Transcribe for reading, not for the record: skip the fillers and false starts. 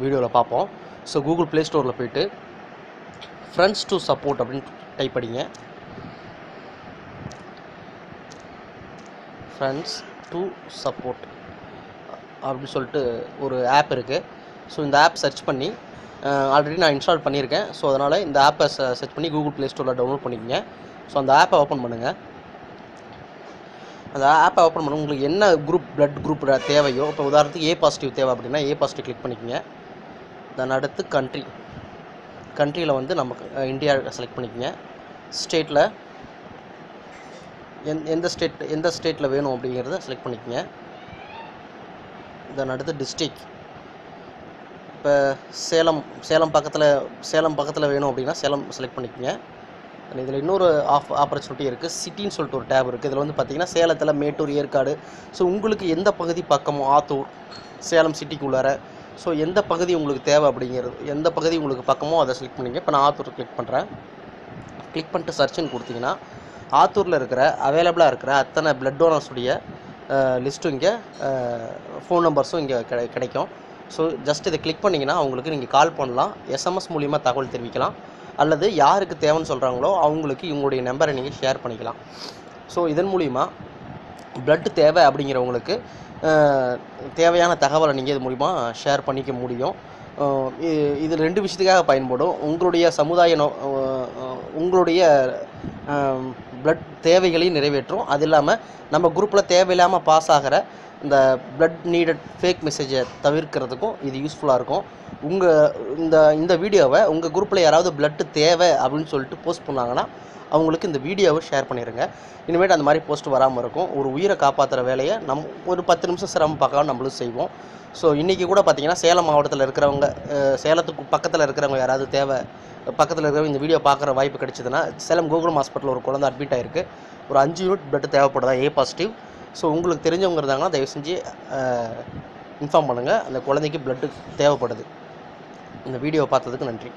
வீடியோவில் பார்ப்போம். So Google play ஸ்டோரில் போய்ட்டு ஃப்ரெண்ட்ஸ் டு சப்போர்ட் அப்படின்னு டைப் பண்ணிங்க. ஃப்ரெண்ட்ஸ் டு சப்போர்ட் அப்படின்னு சொல்லிட்டு ஒரு ஆப் இருக்குது. ஸோ இந்த ஆப் சர்ச் பண்ணி ஆல்ரெடி நான் இன்ஸ்டால் பண்ணியிருக்கேன். ஸோ அதனால் இந்த ஆப்பை சர்ச் பண்ணி கூகுள் ப்ளே ஸ்டோரில் டவுன்லோட் பண்ணிக்கோங்க. ஸோ அந்த ஆப்பை ஓப்பன் பண்ணுங்கள். அந்த ஆப்பை ஓப்பன் பண்ண உங்களுக்கு என்ன பிளட் குரூப் தேவையோ, இப்போ உதாரணத்துக்கு ஏ பாசிட்டிவ் தேவை அப்படின்னா ஏ பாசிட்டிவ் கிளிக் பண்ணிக்கோங்க. தென் அடுத்து கண்ட்ரியில் வந்து நமக்கு இந்தியா செலக்ட் பண்ணிக்கோங்க. ஸ்டேட்டில் எந்த ஸ்டேட்டில் வேணும் அப்படிங்கிறத செலக்ட் பண்ணிக்கோங்க. தென் அடுத்து டிஸ்ட்ரிக்ட், இப்போ சேலம் பக்கத்தில் வேணும் அப்படின்னா சேலம் செலக்ட் பண்ணிக்கோங்க. இதில் இன்னொரு ஆப்பர்ச்சுனிட்டி இருக்குது. சிட்டின்னு சொல்லிட்டு ஒரு டேப் இருக்குது. இதில் வந்து பார்த்திங்கன்னா சேலத்தில் மேட்டூர், ஏற்காடு, ஸோ உங்களுக்கு எந்த பகுதி பக்கமோ, ஆத்தூர், சேலம் சிட்டிக்குள்ளார, ஸோ எந்த பகுதி உங்களுக்கு தேவை அப்படிங்கிறது, எந்த பகுதி உங்களுக்கு பக்கமோ அதை செலக்ட் பண்ணிங்க. இப்போ நான் ஆத்தூர் கிளிக் பண்ணுறேன். கிளிக் பண்ணிட்டு சர்ச்சுன்னு கொடுத்தீங்கன்னா ஆத்தூரில் இருக்கிற அவைலபிளாக இருக்கிற அத்தனை பிளட் டோனர்ஸுடைய லிஸ்ட்டும் இங்கே, ஃபோன் நம்பர்ஸும் இங்கே கிடைக்கும். ஸோ ஜஸ்ட் இதை கிளிக் பண்ணிங்கன்னா அவங்களுக்கு நீங்கள் கால் பண்ணலாம், எஸ்எம்எஸ் மூலிமா தகவல் தெரிவிக்கலாம், அல்லது யாருக்கு தேவைன்னு சொல்கிறாங்களோ அவங்களுக்கு இவங்களுடைய நம்பரை நீங்கள் ஷேர் பண்ணிக்கலாம். ஸோ இதன் மூலிமா பிளட் தேவை அப்படிங்கிறவங்களுக்கு தேவையான தகவலை நீங்கள் இது மூலிமா ஷேர் பண்ணிக்க முடியும். இது 2 விஷயத்துக்காக பயன்படும். உங்களுடைய உங்களுடைய பிளட் தேவைகளையும் நிறைவேற்றும். அது இல்லாமல் நம்ம குரூப்பில் தேவையில்லாமல் பாஸ் ஆகிற இந்த பிளட் நீடட் ஃபேக் மெசேஜை தவிர்க்கிறதுக்கும் இது யூஸ்ஃபுல்லாக இருக்கும். இந்த வீடியோவை உங்கள் குரூப்பில் யாராவது பிளட்டு தேவை அப்படின்னு சொல்லிட்டு போஸ்ட் பண்ணாங்கன்னா அவங்களுக்கு இந்த வீடியோவை ஷேர் பண்ணிடுங்க. இனிமேட்டு அந்த மாதிரி போஸ்ட் வராமல் இருக்கும். ஒரு உயிரை காப்பாற்றுற வேலையை ஒரு 10 நிமிஷம் சிரமம் பார்க்காம நம்மளும் செய்வோம். ஸோ இன்றைக்கி கூட பார்த்திங்கன்னா சேலம் மாவட்டத்தில் இருக்கிறவங்க, சேலத்துக்கு பக்கத்தில் இருக்கிறவங்க யாராவது பக்கத்தில் இருக்கிறவங்க இந்த வீடியோ பார்க்குற வாய்ப்பு கிடைச்சிதுன்னா, சேலம் கோகுலம் ஹாஸ்பிட்டலில் ஒரு குழந்தை அட்மிட் ஆகிருக்கு. ஒரு 5 யூனிட் பிளட் தேவைப்படுதா, ஏ பாசிட்டிவ். ஸோ உங்களுக்கு தெரிஞ்சவங்க இருந்தாங்கன்னா தயவு செஞ்சு இன்ஃபார்ம் பண்ணுங்கள். அந்த குழந்தைக்கு பிளட்டு தேவைப்படுது. இந்த வீடியோவை பார்த்ததுக்கு நன்றி.